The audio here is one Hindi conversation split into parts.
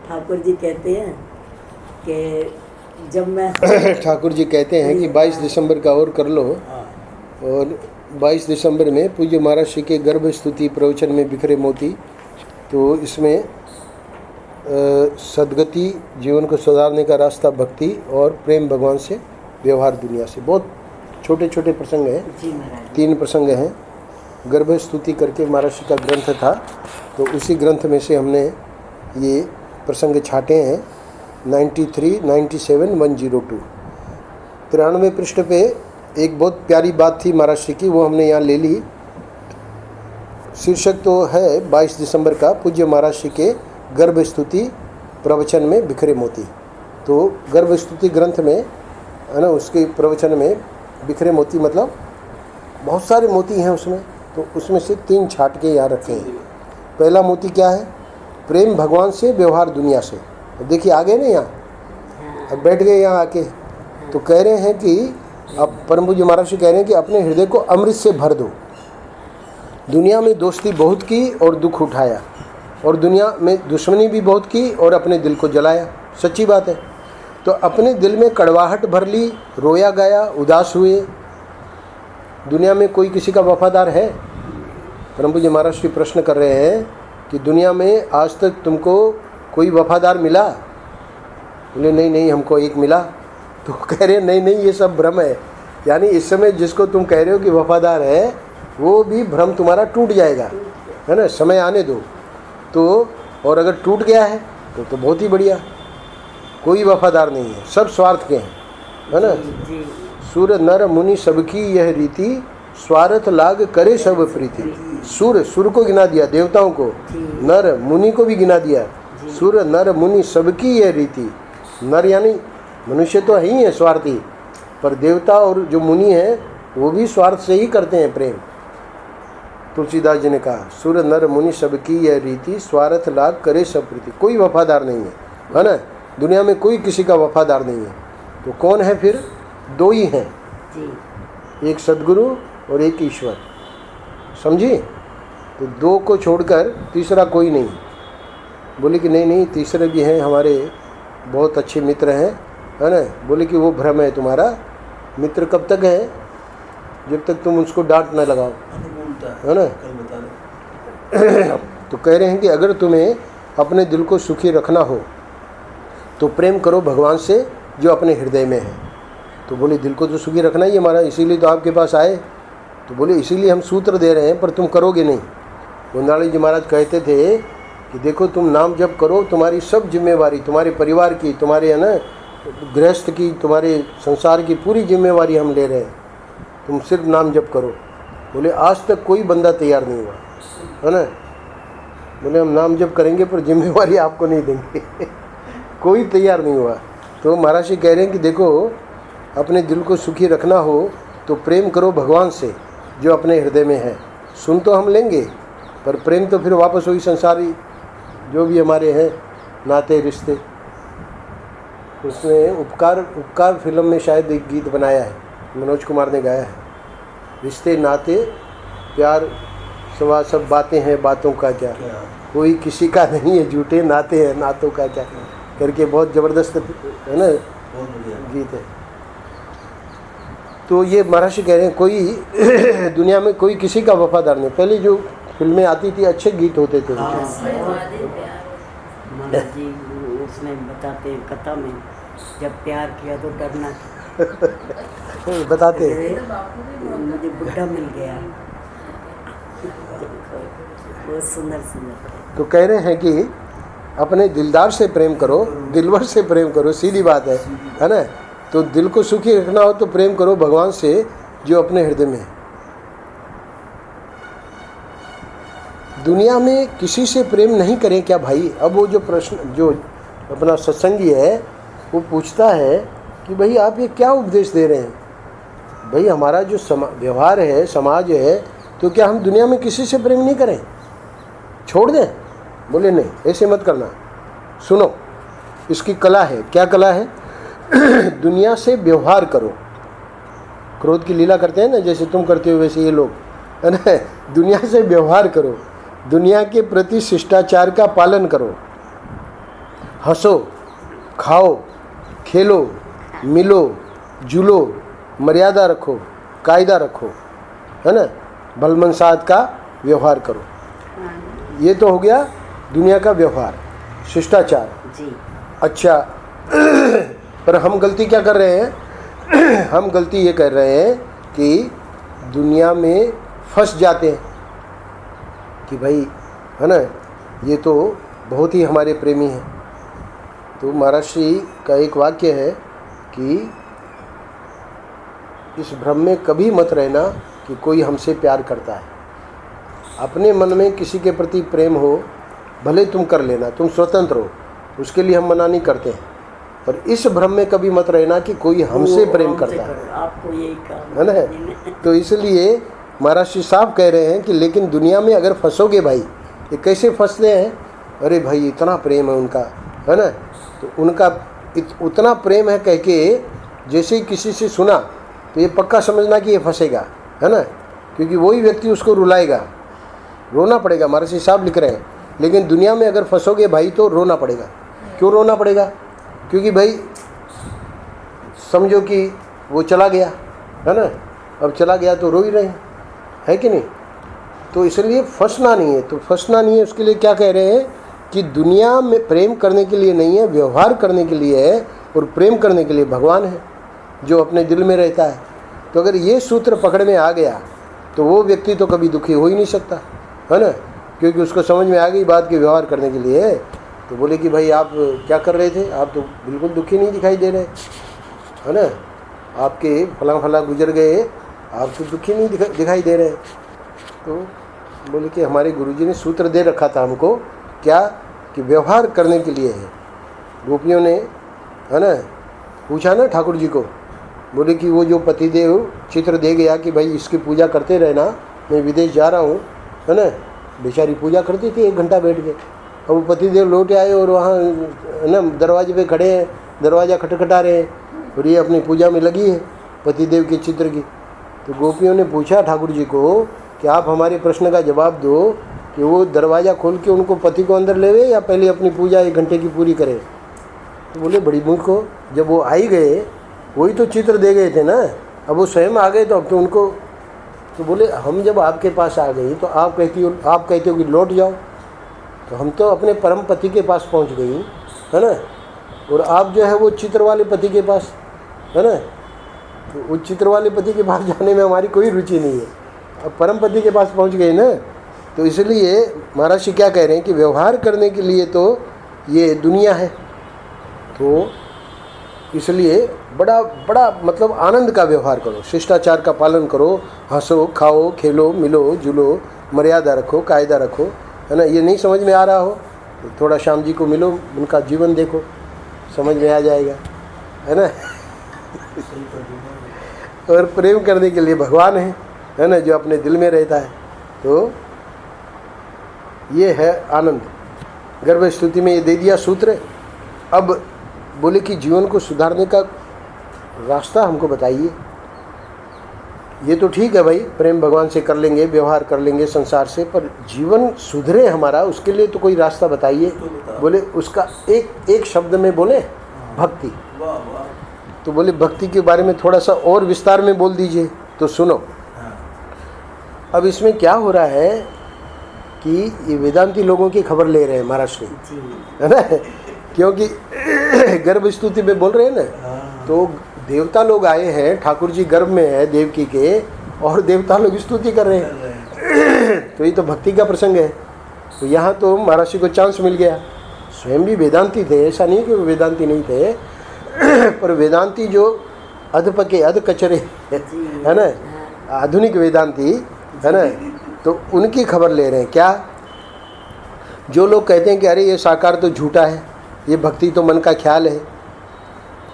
ठाकुर जी कहते हैं कि जब मैं ठाकुर जी कहते हैं कि 22 दिसंबर का और कर लो, और 22 दिसंबर में पूज्य महाराज श्री के गर्भ स्तुति प्रवचन में बिखरे मोती, तो इसमें सदगति, जीवन को सुधारने का रास्ता भक्ति और प्रेम भगवान से, व्यवहार दुनिया से, बहुत छोटे छोटे प्रसंग हैं, 3 प्रसंग हैं। गर्भ स्तुति करके महाराज श्री का ग्रंथ था, तो उसी ग्रंथ में से हमने ये प्रसंग छाटे हैं। 93, 97, 102 93 पृष्ठ पे एक बहुत प्यारी बात थी महाराज श्री की, वो हमने यहाँ ले ली। शीर्षक तो है 22 दिसंबर का पूज्य महाराज श्री के गर्भ स्तुति प्रवचन में बिखरे मोती। तो गर्भ स्तुति ग्रंथ में है ना, उसके प्रवचन में बिखरे मोती मतलब बहुत सारे मोती हैं उसमें, तो उसमें से 3 छाट के यहाँ रखे हैं। पहला मोती क्या है? प्रेम भगवान से, व्यवहार दुनिया से। देखिए आगे ना, यहाँ अब बैठ गए यहाँ आके, तो कह रहे हैं कि अब परम पूज्य महाराज जी कह रहे हैं कि अपने हृदय को अमृत से भर दो। दुनिया में दोस्ती बहुत की और दुख उठाया, और दुनिया में दुश्मनी भी बहुत की और अपने दिल को जलाया। सच्ची बात है। तो अपने दिल में कड़वाहट भर ली, रोया गया, उदास हुए। दुनिया में कोई किसी का वफादार है? परम पूज्य महाराज जी प्रश्न कर रहे हैं कि दुनिया में आज तक तुमको कोई वफादार मिला? बोले नहीं नहीं, हमको एक मिला। तो कह रहे नहीं नहीं, ये सब भ्रम है। यानी इस समय जिसको तुम कह रहे हो कि वफादार है, वो भी भ्रम तुम्हारा टूट जाएगा, है ना, समय आने दो। तो और अगर टूट गया है तो बहुत ही बढ़िया। कोई वफादार नहीं है, सब स्वार्थ के हैं, है ना। सुर नर मुनि सबकी यह रीति, स्वार्थ लाग करे सब प्रीति। सुर को गिना दिया, देवताओं को, नर मुनि को भी गिना दिया। सुर नर मुनि सबकी यह रीति। नर यानी मनुष्य तो है ही है स्वार्थी, पर देवता और जो मुनि हैं वो भी स्वार्थ से ही करते हैं प्रेम। तुलसीदास जी ने कहा सुर नर मुनि सबकी यह रीति, स्वार्थ लाग करे सब प्रीति। कोई वफादार नहीं है ना, दुनिया में कोई किसी का वफादार नहीं है। तो कौन है फिर? 2 ही हैं, एक सदगुरु और एक ईश्वर। समझी? तो 2 को छोड़कर तीसरा कोई नहीं। बोले कि नहीं नहीं, तीसरे भी हैं, हमारे बहुत अच्छे मित्र हैं, है ना। बोले कि वो भ्रम है तुम्हारा। मित्र कब तक है? जब तक तुम उसको डांट न लगाओ, है ना। तो कह रहे हैं कि अगर तुम्हें अपने दिल को सुखी रखना हो तो प्रेम करो भगवान से जो अपने हृदय में है। तो बोले दिल को तो सुखी रखना ही हमारा, इसीलिए तो आपके पास आए। तो बोले इसीलिए हम सूत्र दे रहे हैं, पर तुम करोगे नहीं। गोंदाड़ी जी महाराज कहते थे कि देखो तुम नाम जप करो, तुम्हारी सब जिम्मेवारी, तुम्हारे परिवार की, तुम्हारे है ना गृहस्थ की, तुम्हारे संसार की पूरी जिम्मेवारी हम ले रहे हैं, तुम सिर्फ नाम जप करो। बोले आज तक कोई बंदा तैयार नहीं हुआ, है ना। बोले हम नाम जप करेंगे पर जिम्मेवारी आपको नहीं देंगे। कोई तैयार नहीं हुआ। तो महाराज जी कह रहे हैं कि देखो अपने दिल को सुखी रखना हो तो प्रेम करो भगवान से जो अपने हृदय में है। सुन तो हम लेंगे, पर प्रेम तो फिर वापस वही संसारी जो भी हमारे हैं नाते रिश्ते। उसने उपकार फिल्म में शायद एक गीत बनाया है, मनोज कुमार ने गाया है। रिश्ते नाते प्यार सवा सब बातें हैं, बातों का क्या, कोई किसी का नहीं है, झूठे नाते हैं, नातों का क्या करके बहुत ज़बरदस्त है ना गीत है। तो ये महाराज कह रहे हैं कोई दुनिया में कोई किसी का वफादार नहीं। पहले जो फिल्में आती थी अच्छे गीत होते थे। जी उसमें बताते हैं कथा में, जब प्यार किया तो डरना था। बताते मुझे बुढ़ा मिल गया, बहुत सुंदर सुंदर। तो कह रहे हैं कि अपने दिलदार से प्रेम करो, दिलवर से प्रेम करो, सीधी बात है ना। तो दिल को सुखी रखना हो तो प्रेम करो भगवान से जो अपने हृदय में है। दुनिया में किसी से प्रेम नहीं करें क्या भाई? अब वो जो प्रश्न जो अपना सत्संगी है वो पूछता है कि भाई आप ये क्या उपदेश दे रहे हैं? भाई हमारा जो व्यवहार है, समाज है, तो क्या हम दुनिया में किसी से प्रेम नहीं करें? छोड़ दें? बोले नहीं, ऐसे मत करना। सुनो, इसकी कला है। क्या कला है? दुनिया से व्यवहार करो। क्रोध की लीला करते हैं ना, जैसे तुम करते हो वैसे ये लोग, है ना। दुनिया से व्यवहार करो, दुनिया के प्रति शिष्टाचार का पालन करो। हंसो, खाओ, खेलो, मिलो, जुलो, मर्यादा रखो, कायदा रखो, है ना, भलमनसाहत का व्यवहार करो। ये तो हो गया दुनिया का व्यवहार, शिष्टाचार जी। अच्छा पर हम गलती क्या कर रहे हैं? हम गलती ये कर रहे हैं कि दुनिया में फंस जाते हैं कि भाई, है ना, ये तो बहुत ही हमारे प्रेमी हैं। तो महाराज श्री का एक वाक्य है कि इस भ्रम में कभी मत रहना कि कोई हमसे प्यार करता है। अपने मन में किसी के प्रति प्रेम हो, भले तुम कर लेना, तुम स्वतंत्र हो, उसके लिए हम मना नहीं करते हैं, पर इस भ्रम में कभी मत रहना कि कोई हमसे प्रेम करता है। आपको यही काम है ना। तो इसलिए महाराज श्री साहब कह रहे हैं कि लेकिन दुनिया में अगर फंसोगे भाई, ये कैसे फंसते हैं? अरे भाई इतना प्रेम है उनका, है ना, तो उनका उतना प्रेम है कह के जैसे ही किसी से सुना तो ये पक्का समझना कि ये फंसेगा, है ना, क्योंकि वही व्यक्ति उसको रुलाएगा, रोना पड़ेगा। महाराज श्री साहब लिख रहे हैं लेकिन दुनिया में अगर फंसोगे भाई तो रोना पड़ेगा। क्यों रोना पड़ेगा? क्योंकि भाई समझो कि वो चला गया, है ना, अब चला गया तो रो ही रहे हैं, है कि नहीं। तो इसलिए फंसना नहीं है। तो फंसना नहीं है, उसके लिए क्या कह रहे हैं कि दुनिया में प्रेम करने के लिए नहीं है, व्यवहार करने के लिए है, और प्रेम करने के लिए भगवान है जो अपने दिल में रहता है। तो अगर ये सूत्र पकड़ में आ गया तो वो व्यक्ति तो कभी दुखी हो ही नहीं सकता, है ना, क्योंकि उसको समझ में आ गई बात कि व्यवहार करने के लिए है। तो बोले कि भाई आप क्या कर रहे थे? आप तो बिल्कुल दुखी नहीं दिखाई दे रहे, है ना, आपके फला फला गुजर गए, आप तो दुखी नहीं दिखाई दे रहे। तो बोले कि हमारे गुरुजी ने सूत्र दे रखा था हमको, क्या कि व्यवहार करने के लिए है। गोपियों ने, है ना, पूछा ना ठाकुर जी को, बोले कि वो जो पतिदेव चित्र दे गया कि भाई इसकी पूजा करते रहना, मैं विदेश जा रहा हूँ, है ना, बेचारी पूजा करती थी 1 घंटा बैठ के। अब वो पतिदेव लौट आए और वहाँ, है ना, दरवाजे पे खड़े हैं, दरवाज़ा खटखटा रहे हैं और ये अपनी पूजा में लगी है पतिदेव के चित्र की। तो गोपियों ने पूछा ठाकुर जी को कि आप हमारे प्रश्न का जवाब दो कि वो दरवाज़ा खोल के उनको पति को अंदर लेवे या पहले अपनी पूजा 1 घंटे की पूरी करें। तो बोले बड़ी मूर्ख हो, जब वो आई गए वही तो चित्र दे गए थे ना, अब वो स्वयं आ गए तो अब तो उनको। तो बोले हम जब आपके पास आ गई तो आप कहते हो कि लौट जाओ, तो हम तो अपने परम पति के पास पहुंच गई, है ना, और आप जो है वो चित्र वाले पति के पास, है ना, तो उस चित्र वाले पति के पास जाने में हमारी कोई रुचि नहीं है, अब परम पति के पास पहुंच गए ना। तो इसलिए महाराज जी क्या कह रहे हैं कि व्यवहार करने के लिए तो ये दुनिया है, तो इसलिए बड़ा बड़ा मतलब आनंद का व्यवहार करो, शिष्टाचार का पालन करो, हंसो, खाओ, खेलो, मिलो, जुलो, मर्यादा रखो, कायदा रखो, है ना। ये नहीं समझ में आ रहा हो तो थोड़ा श्याम जी को मिलो, उनका जीवन देखो, समझ में आ जाएगा, है ना। और प्रेम करने के लिए भगवान है ना, जो अपने दिल में रहता है। तो ये है आनंद। गर्भ स्तुति में ये दे दिया सूत्र। अब बोले कि जीवन को सुधारने का रास्ता हमको बताइए। ये तो ठीक है भाई, प्रेम भगवान से कर लेंगे, व्यवहार कर लेंगे संसार से, पर जीवन सुधरे हमारा, उसके लिए तो कोई रास्ता बताइए। बोले उसका एक शब्द में बोले भक्ति। तो बोले भक्ति के बारे में थोड़ा सा और विस्तार में बोल दीजिए। तो सुनो, अब इसमें क्या हो रहा है कि ये वेदांती लोगों की खबर ले रहे हैं महाराष्ट्र, है ना, क्योंकि गर्भ स्तुति में बोल रहे हैं ना, तो देवता लोग आए हैं, ठाकुर जी गर्भ में है देवकी के, और देवता लोग स्तुति कर रहे हैं। तो ये तो भक्ति का प्रसंग है। तो यहाँ तो महाराज जी को चांस मिल गया। स्वयं भी वेदांती थे, ऐसा नहीं कि वो वेदांती नहीं थे, पर वेदांती जो अधपके अध कचरे, है ना, आधुनिक वेदांती, है ना, तो उनकी खबर ले रहे हैं। क्या? जो लोग कहते हैं कि अरे ये साकार तो झूठा है, ये भक्ति तो मन का ख्याल है,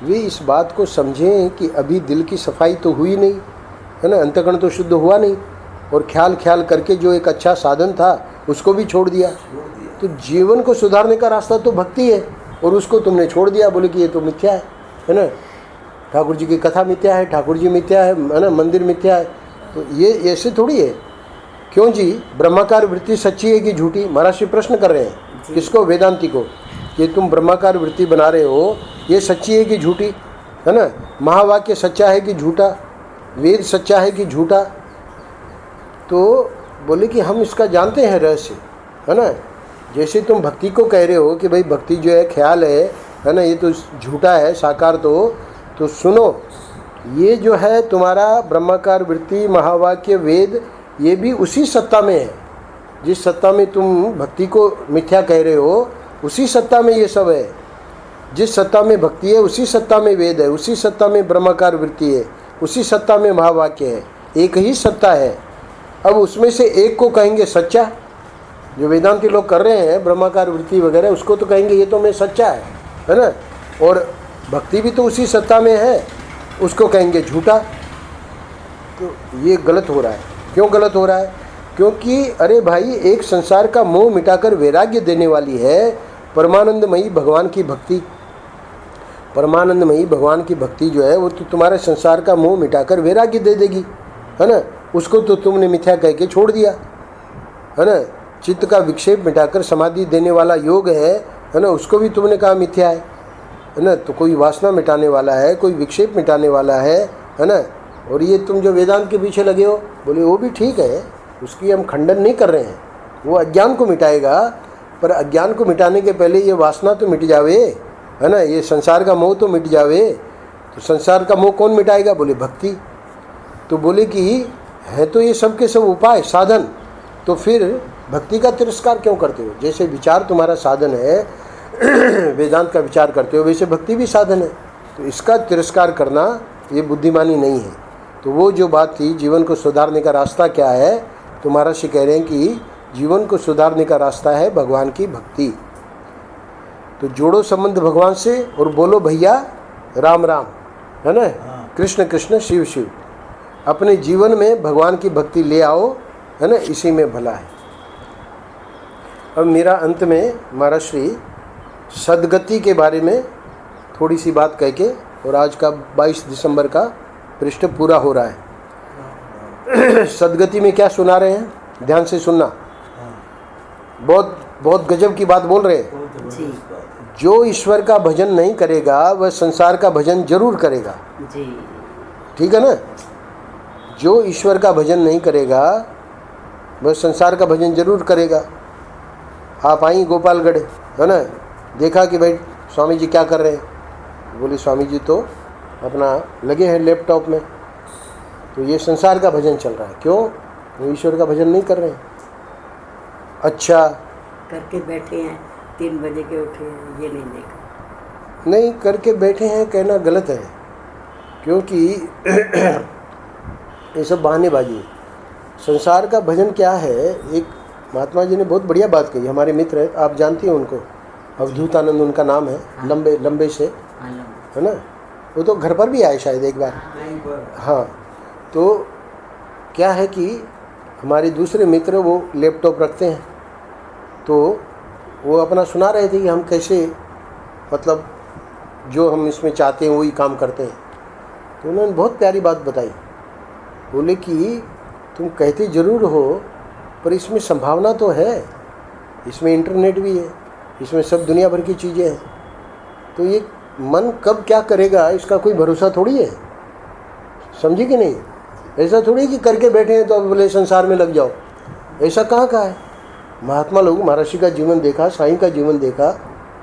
वे इस बात को समझें कि अभी दिल की सफाई तो हुई नहीं, है ना, अंतःकरण तो शुद्ध हुआ नहीं, और ख्याल करके जो एक अच्छा साधन था उसको भी छोड़ दिया। तो जीवन को सुधारने का रास्ता तो भक्ति है, और उसको तुमने छोड़ दिया, बोले कि ये तो मिथ्या है ना, ठाकुर जी की कथा मिथ्या है, ठाकुर जी मिथ्या है ना, मंदिर मिथ्या है। तो ये ऐसे थोड़ी है। क्यों जी? ब्रह्माकार वृत्ति सच्ची है कि झूठी? महाराज जी प्रश्न कर रहे हैं। किसको? वेदांती को। कि तुम ब्रह्माकार वृत्ति बना रहे हो, ये सच्ची है कि झूठी, है ना? महावाक्य सच्चा है कि झूठा, वेद सच्चा है कि झूठा? तो बोले कि हम इसका जानते हैं रहस्य, है ना? जैसे तुम भक्ति को कह रहे हो कि भाई भक्ति जो है ख्याल है ना, ये तो झूठा है साकार। तो सुनो, ये जो है तुम्हारा ब्रह्माकार वृत्ति, महावाक्य, वेद, ये भी उसी सत्ता में है। जिस सत्ता में तुम भक्ति को मिथ्या कह रहे हो, उसी सत्ता में ये सब है। जिस सत्ता में भक्ति है, उसी सत्ता में वेद है, उसी सत्ता में ब्रह्माकार वृत्ति है, उसी सत्ता में महावाक्य है। एक ही सत्ता है। अब उसमें से एक को कहेंगे सच्चा, जो वेदांती लोग कर रहे हैं ब्रह्माकार वृत्ति वगैरह, उसको तो कहेंगे ये तो मैं सच्चा है ना? और भक्ति भी तो उसी सत्ता में है, उसको कहेंगे झूठा। तो ये गलत हो रहा है। क्यों गलत हो रहा है? क्योंकि अरे भाई, एक संसार का मोह मिटाकर वैराग्य देने वाली है परमानंदमयी भगवान की भक्ति। परमानंदमयी भगवान की भक्ति जो है वो तो तुम्हारे संसार का मोह मिटाकर वैराग्य दे देगी, है ना? उसको तो तुमने मिथ्या कह के छोड़ दिया, है ना? चित्त का विक्षेप मिटाकर समाधि देने वाला योग है ना? उसको भी तुमने कहा मिथ्या है ना? तो कोई वासना मिटाने वाला है, कोई विक्षेप मिटाने वाला है ना? और ये तुम जो वेदांत के पीछे लगे हो, बोले वो भी ठीक है, उसकी हम खंडन नहीं कर रहे हैं, वो अज्ञान को मिटाएगा। पर अज्ञान को मिटाने के पहले ये वासना तो मिट जावे, है ना? ये संसार का मोह तो मिट जावे। तो संसार का मोह कौन मिटाएगा? बोले भक्ति। तो बोले कि है तो ये सब के सब उपाय, साधन, तो फिर भक्ति का तिरस्कार क्यों करते हो? जैसे विचार तुम्हारा साधन है, वेदांत का विचार करते हो, वैसे भक्ति भी साधन है। तो इसका तिरस्कार करना ये बुद्धिमानी नहीं है। तो वो जो बात थी, जीवन को सुधारने का रास्ता क्या है, तो महाराज कह रहे हैं कि जीवन को सुधारने का रास्ता है भगवान की भक्ति। तो जोड़ो संबंध भगवान से और बोलो भैया राम राम, है ना? कृष्ण कृष्ण शिव शिव। अपने जीवन में भगवान की भक्ति ले आओ, है ना? इसी में भला है। अब मेरा अंत में महाराज श्री सदगति के बारे में थोड़ी सी बात कह के, और आज का 22 दिसंबर का पृष्ठ पूरा हो रहा है। सदगति में क्या सुना रहे हैं, ध्यान से सुनना। बहुत बहुत गजब की बात बोल रहे हैं। जी जो ईश्वर का भजन नहीं करेगा वह संसार का भजन जरूर करेगा। जी ठीक है ना? जो ईश्वर का भजन नहीं करेगा वह संसार का भजन जरूर करेगा। आप आई गोपालगढ़, है ना? देखा कि भाई स्वामी जी क्या कर रहे हैं? बोले स्वामी जी तो अपना लगे हैं लैपटॉप में। तो ये संसार का भजन चल रहा है। क्यों? वो ईश्वर का भजन नहीं कर रहे हैं। अच्छा, करके बैठे हैं, 3 बजे के उठे हैं, ये नहीं देखा। नहीं करके बैठे हैं कहना गलत है, क्योंकि ये सब बहानेबाजी है। संसार का भजन क्या है? एक महात्मा जी ने बहुत बढ़िया बात कही, हमारे मित्र है, आप जानती हैं उनको, अवधूतानंद उनका नाम है। हाँ। लंबे से, है ना? वो तो घर पर भी आए शायद एक बार। हाँ, तो क्या है कि हमारे दूसरे मित्र वो लैपटॉप रखते हैं, तो वो अपना सुना रहे थे कि हम कैसे, मतलब जो हम इसमें चाहते हैं वही काम करते हैं। तो उन्होंने बहुत प्यारी बात बताई। बोले कि तुम कहते ज़रूर हो पर इसमें संभावना तो है, इसमें इंटरनेट भी है, इसमें सब दुनिया भर की चीज़ें हैं। तो ये मन कब क्या करेगा इसका कोई भरोसा थोड़ी है। समझी कि नहीं? ऐसा थोड़ी कि करके बैठे हैं तो अब बोले संसार में लग जाओ। ऐसा कहाँ का है? महात्मा लोग, महर्षि का जीवन देखा, साईं का जीवन देखा,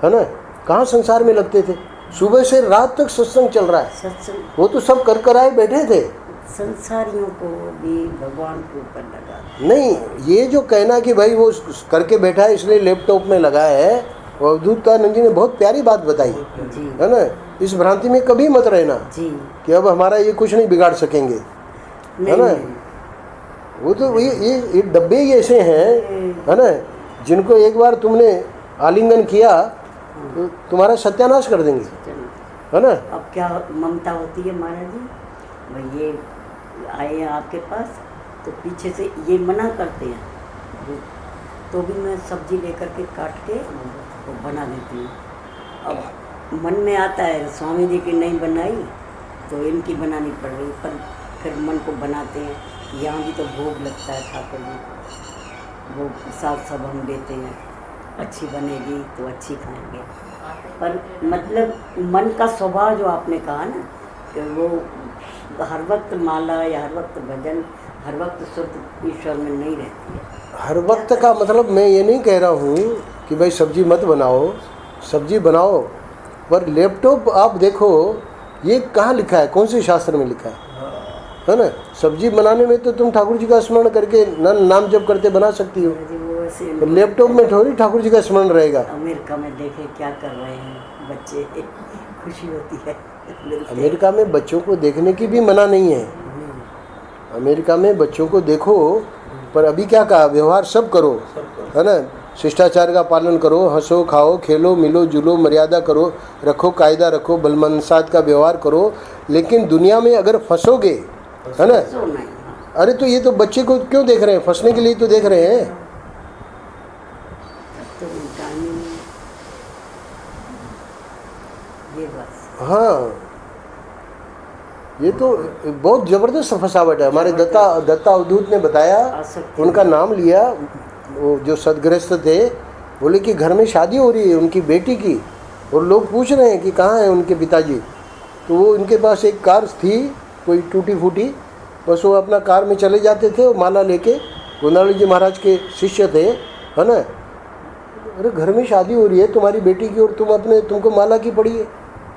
है ना? कहाँ संसार में लगते थे? सुबह से रात तक सत्संग चल रहा है, सत्संग। वो तो सब कर आए बैठे थे। संसारियों को भी भगवान के ऊपर लगा नहीं, ये जो कहना कि भाई वो करके बैठा है इसलिए लैपटॉप में लगा है, अवधूतानंद जी ने बहुत प्यारी बात बताई, जी है ना? इस भ्रांति में कभी मत रहना जी। कि अब हमारा ये कुछ नहीं बिगाड़ सकेंगे, है ना? नहीं, वो तो ये डब्बे ही ऐसे हैं, है ना, जिनको एक बार तुमने आलिंगन किया तो तुम्हारा सत्यानाश कर देंगे, है ना? अब क्या ममता होती है महाराज जी, भाई ये आए हैं आपके पास तो पीछे से ये मना करते हैं, तो भी मैं सब्जी लेकर के काट के तो बना देती हूँ। अब मन में आता है स्वामी जी की नहीं बनाई तो इनकी बनानी पड़ रही, पर फिर मन को बनाते हैं। यहाँ भी तो भोग लगता है ठाकुर जी को, वो प्रसाद सब हम देते हैं, अच्छी बनेगी तो अच्छी खाएंगे। पर मतलब मन का स्वभाव जो आपने कहा ना कि वो हर वक्त माला या हर वक्त भजन, हर वक्त शुद्ध ईश्वर में नहीं रहती है। हर वक्त का मतलब मैं ये नहीं कह रहा हूँ कि भाई सब्जी मत बनाओ, सब्जी बनाओ, पर लैपटॉप आप देखो ये कहाँ लिखा है, कौन से शास्त्र में लिखा है ना? सब्जी बनाने में तो तुम ठाकुर जी का स्मरण करके नाम जप करते बना सकती हो, तो लैपटॉप में थोड़ी ठाकुर जी का स्मरण रहेगा। अमेरिका में देखे क्या कर रहे हैं बच्चे, खुशी होती है। अमेरिका में बच्चों को देखने की भी मना नहीं है, अमेरिका में बच्चों को देखो, पर अभी क्या कहा, व्यवहार सब करो, है ना? शिष्टाचार का पालन करो, हंसो खाओ खेलो मिलो जुलो, मर्यादा करो, रखो कायदा रखो, बलमनसाद का व्यवहार करो। लेकिन दुनिया में अगर फंसोगे, है ना, अरे तो ये तो बच्चे को क्यों देख रहे हैं, फंसने के लिए तो देख रहे हैं। हाँ, ये तो बहुत ज़बरदस्त फंसावट है। हमारे दत्ता अवधूत ने बताया, उनका नाम लिया, वो जो सदग्रस्त थे, बोले कि घर में शादी हो रही है उनकी बेटी की, और लोग पूछ रहे हैं कि कहाँ हैं उनके पिताजी। तो वो उनके पास एक कार थी कोई टूटी फूटी, बस वो अपना कार में चले जाते थे, माला लेके, गोंदावली जी महाराज के शिष्य थे, है ना। अरे घर में शादी हो रही है तुम्हारी बेटी की और तुमको माला की पड़ी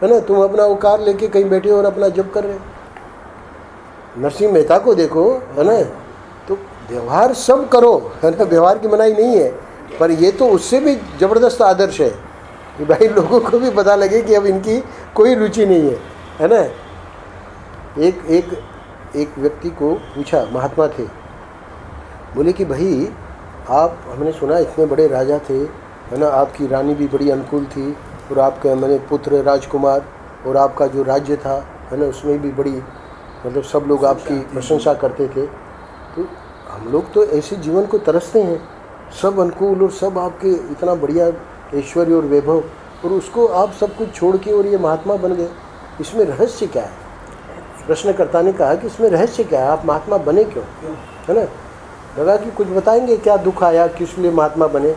है ना, तुम अपना वो कार लेके कहीं बैठे और अपना जप कर रहे हो। नरसिंह मेहता को देखो, है ना, तो व्यवहार सब करो, है ना, व्यवहार की मनाही नहीं है, पर ये तो उससे भी ज़बरदस्त आदर्श है कि भाई लोगों को भी पता लगे कि अब इनकी कोई रुचि नहीं है ना। एक व्यक्ति को पूछा, महात्मा थे, बोले कि भाई आप, हमने सुना इतने बड़े राजा थे, है ना, आपकी रानी भी बड़ी अनुकूल थी, और आपके मैंने पुत्र राजकुमार, और आपका जो राज्य था, है ना, उसमें भी बड़ी मतलब सब लोग आपकी प्रशंसा करते थे। तो हम लोग तो ऐसे जीवन को तरसते हैं, सब अनुकूल और सब आपके इतना बढ़िया ऐश्वर्य और वैभव, और उसको आप सब कुछ छोड़ के और ये महात्मा बन गए, इसमें रहस्य क्या है? प्रश्नकर्ता ने कहा कि इसमें रहस्य क्या है, आप महात्मा बने क्यों, है ना। लगा कि कुछ बताएंगे क्या दुख आया, किस लिए महात्मा बने,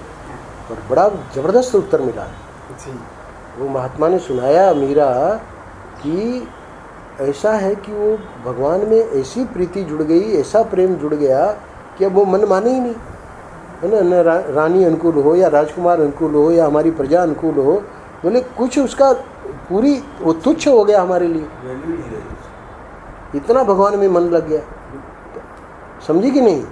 और बड़ा ज़बरदस्त उत्तर मिला। वो महात्मा ने सुनाया मीरा कि ऐसा है कि वो भगवान में ऐसी प्रीति जुड़ गई, ऐसा प्रेम जुड़ गया कि अब वो मन माने ही नहीं, है ना। रानी अनुकूल हो या राजकुमार अनुकूल हो या हमारी प्रजा अनुकूल हो, बोले कुछ उसका पूरी वो तुच्छ हो गया हमारे लिए, इतना भगवान में मन लग गया। समझी कि नहीं?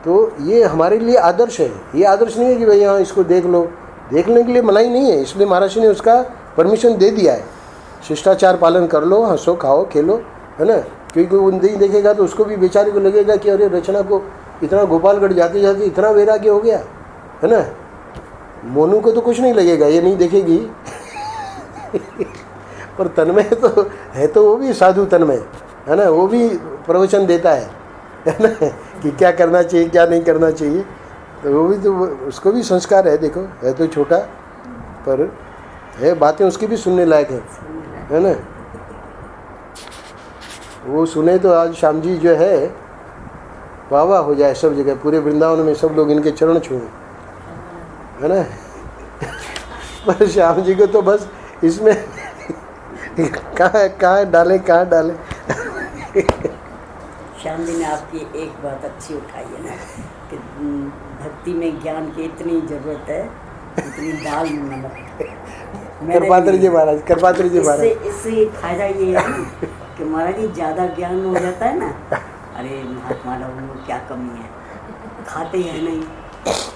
तो ये हमारे लिए आदर्श है। ये आदर्श नहीं है कि भाई हाँ इसको देख लो, देखने के लिए मनाही नहीं है, इसलिए महाराज ने उसका परमिशन दे दिया है। शिष्टाचार पालन कर लो, हंसो खाओ खेलो, है ना, क्योंकि वो नहीं देखेगा तो उसको भी बेचारे को लगेगा कि अरे रचना को इतना गोपालगढ़ जाते जाते इतना वैराग्य हो गया, है ना। मोनू को तो कुछ नहीं लगेगा, ये नहीं देखेगी पर तन्मय तो है, तो वो भी साधु तन्मय, है ना, वो भी प्रवचन देता है ना, कि क्या करना चाहिए क्या नहीं करना चाहिए। तो वो भी तो उसको भी संस्कार है, देखो है तो छोटा पर है, बातें उसकी भी सुनने लायक है ना। वो सुने तो आज श्याम जी जो है वाह वाह हो जाए सब जगह, पूरे वृंदावन में सब लोग इनके चरण छुए, है ना। पर श्याम जी को तो बस इसमें कहाँ डालें श्याम जी ने आपकी एक बात अच्छी उठाई है ना कि भक्ति में ज्ञान की इतनी ज़रूरत है जितनी दाल में नमक। करपात्री जी महाराज इससे फायदा ये है ना कि महाराज जी ज़्यादा ज्ञान हो जाता है ना, अरे महात्मा लोगों को क्या कमी है, खाते हैं नहीं,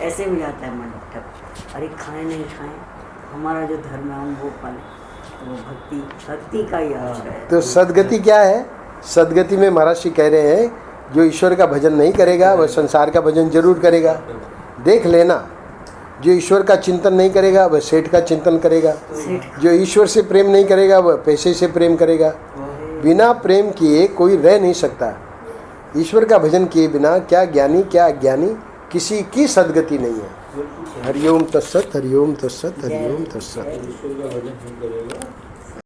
ऐसे हो जाता है मन ठप, अरे खाएं नहीं खाएं, हमारा जो धर्म है हम वो पालें, तो वो भक्ति का ही अर्थ है। तो सदगति क्या है? सदगति में महाराज जी कह रहे हैं जो ईश्वर का भजन नहीं करेगा वह संसार का भजन जरूर करेगा। देख लेना, जो ईश्वर का चिंतन नहीं करेगा वह सेठ का चिंतन करेगा, जो ईश्वर से प्रेम नहीं करेगा वह पैसे से प्रेम करेगा। बिना प्रेम किए कोई रह नहीं सकता। ईश्वर का भजन किए बिना क्या ज्ञानी क्या अज्ञानी किसी की सदगति नहीं है। हरिओम तत्सत, हरिओम तत्सत, हरिओम तत्सत।